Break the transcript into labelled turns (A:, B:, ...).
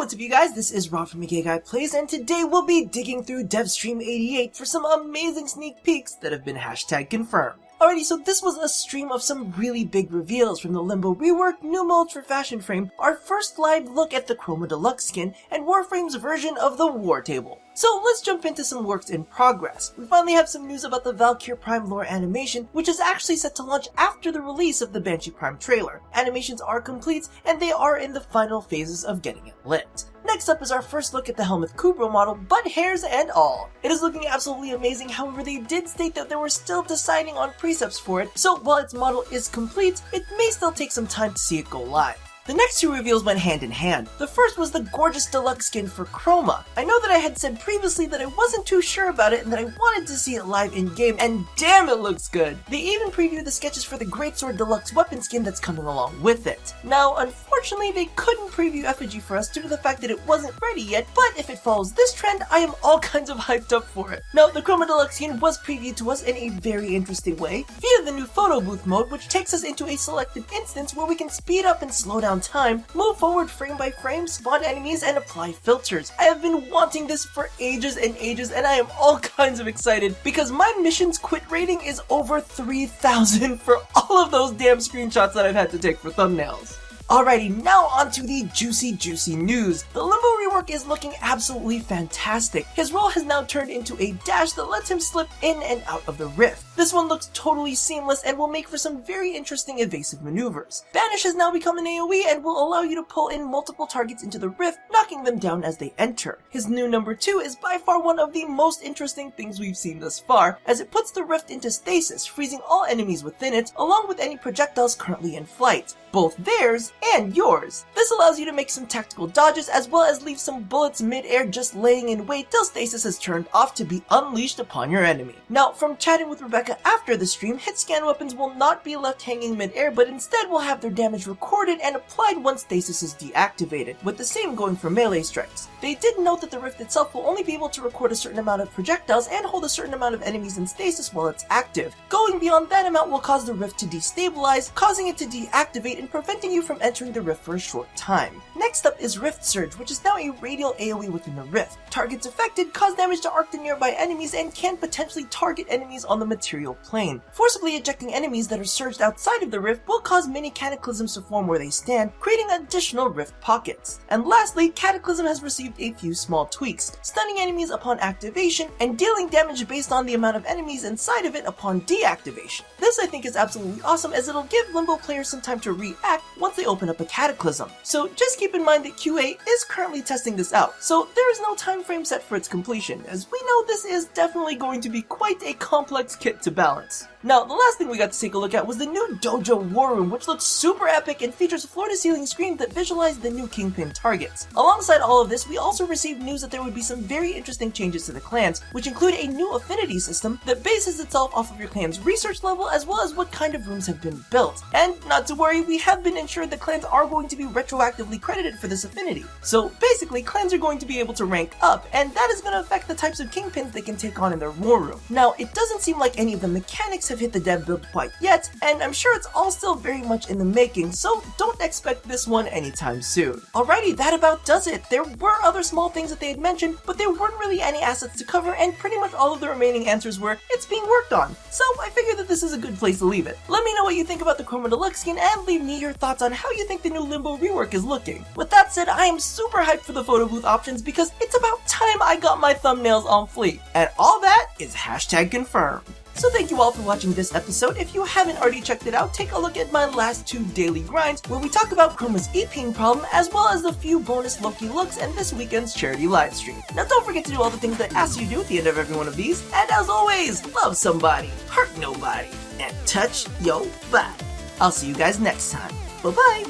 A: what's up you guys, this is Rob from Guy Plays, and today we'll be digging through Devstream 88 for some amazing sneak peeks that have been hashtag confirmed. Alrighty, so this was a stream of some really big reveals from the Limbo Rework, new modes for Fashion Frame, our first live look at the Chroma Deluxe skin, and Warframe's version of the War Table. So let's jump into some works in progress. We finally have some news about the Valkyr Prime lore animation, which is actually set to launch after the release of the Banshee Prime trailer. Animations are complete, and they are in the final phases of getting it lit. Next up is our first look at the Hellmouth Kubrow model, butt hairs and all. It is looking absolutely amazing, however they did state that they were still deciding on precepts for it, so while its model is complete, it may still take some time to see it go live. The next two reveals went hand in hand. The first was the gorgeous deluxe skin for Chroma. I know that I had said previously that I wasn't too sure about it and that I wanted to see it live in-game, and damn it looks good! They even previewed the sketches for the Greatsword Deluxe weapon skin that's coming along with it. Now, unfortunately, they couldn't preview effigy for us due to the fact that it wasn't ready yet, but if it follows this trend, I am all kinds of hyped up for it. Now, the Chroma Deluxe skin was previewed to us in a very interesting way via the new Photobooth Mode, which takes us into a selected instance where we can speed up and slow down time, move forward frame by frame, spawn enemies, and apply filters. I have been wanting this for ages and ages, and I am all kinds of excited because my missions quit rating is over 3,000 for all of those damn screenshots that I've had to take for thumbnails. Alrighty, now on to the juicy news. The Limbo Rework is looking absolutely fantastic. His role has now turned into a dash that lets him slip in and out of the rift. This one looks totally seamless and will make for some very interesting evasive maneuvers. Banish has now become an AoE and will allow you to pull in multiple targets into the rift, knocking them down as they enter. His new number 2 is by far one of the most interesting things we've seen thus far, as it puts the rift into stasis, freezing all enemies within it, along with any projectiles currently in flight, both theirs and yours. This allows you to make some tactical dodges as well as leave some bullets mid-air just laying in wait till stasis is turned off to be unleashed upon your enemy. Now, from chatting with Rebecca after the stream, hit scan weapons will not be left hanging mid-air, but instead will have their damage recorded and applied once stasis is deactivated, with the same going for melee strikes. They did note that the rift itself will only be able to record a certain amount of projectiles and hold a certain amount of enemies in stasis while it's active. Going beyond that amount will cause the rift to destabilize, causing it to deactivate and preventing you from entering the rift for a short time. Next up is Rift Surge, which is now a radial AoE within the rift. Targets affected cause damage to arc the nearby enemies and can potentially target enemies on the material plane. Forcibly ejecting enemies that are surged outside of the rift will cause many cataclysms to form where they stand, creating additional rift pockets. And lastly, Cataclysm has received a few small tweaks, stunning enemies upon activation and dealing damage based on the amount of enemies inside of it upon deactivation. This I think is absolutely awesome, as it'll give Limbo players some time to react once they open up a Cataclysm. So just keep in mind that QA is currently testing this out, so there is no time frame set for its completion, as we know this is definitely going to be quite a complex kit to balance. Now, the last thing we got to take a look at was the new Dojo Worm, which looks super epic and features floor-to-ceiling screens that visualize the new Kingpin targets. Alongside all of this, we also received news that there would be some very interesting changes to the clans, which include a new affinity system that bases itself off of your clan's research level as well as what kind of rooms have been built. And not to worry, we have been ensured that clans are going to be retroactively credited for this affinity. So basically, clans are going to be able to rank up, and that is going to affect the types of Kingpins they can take on in their war room. Now, it doesn't seem like any of the mechanics have hit the dev build quite yet, and I'm sure it's all still very much in the making, so don't expect this one anytime soon. Alrighty, that about does it. There were other small things that they had mentioned, but there weren't really any assets to cover, and pretty much all of the remaining answers were, it's being worked on. So I figured that this is a good place to leave it. Let me know what you think about the Chroma Deluxe skin, and leave me your thoughts on how you think the new Limbo Rework is looking. With that said, I am super hyped for the photo booth options because it's about time I got my thumbnails on fleek. And all that is hashtag confirmed. So thank you all for watching this episode. If you haven't already checked it out, take a look at my last 2 daily grinds where we talk about Chroma's EP problem as well as the few bonus Loki looks and this weekend's charity livestream. Now don't forget to do all the things that I ask you to do at the end of every one of these, and as always, love somebody, hurt nobody, and touch your body. I'll see you guys next time. Bye bye!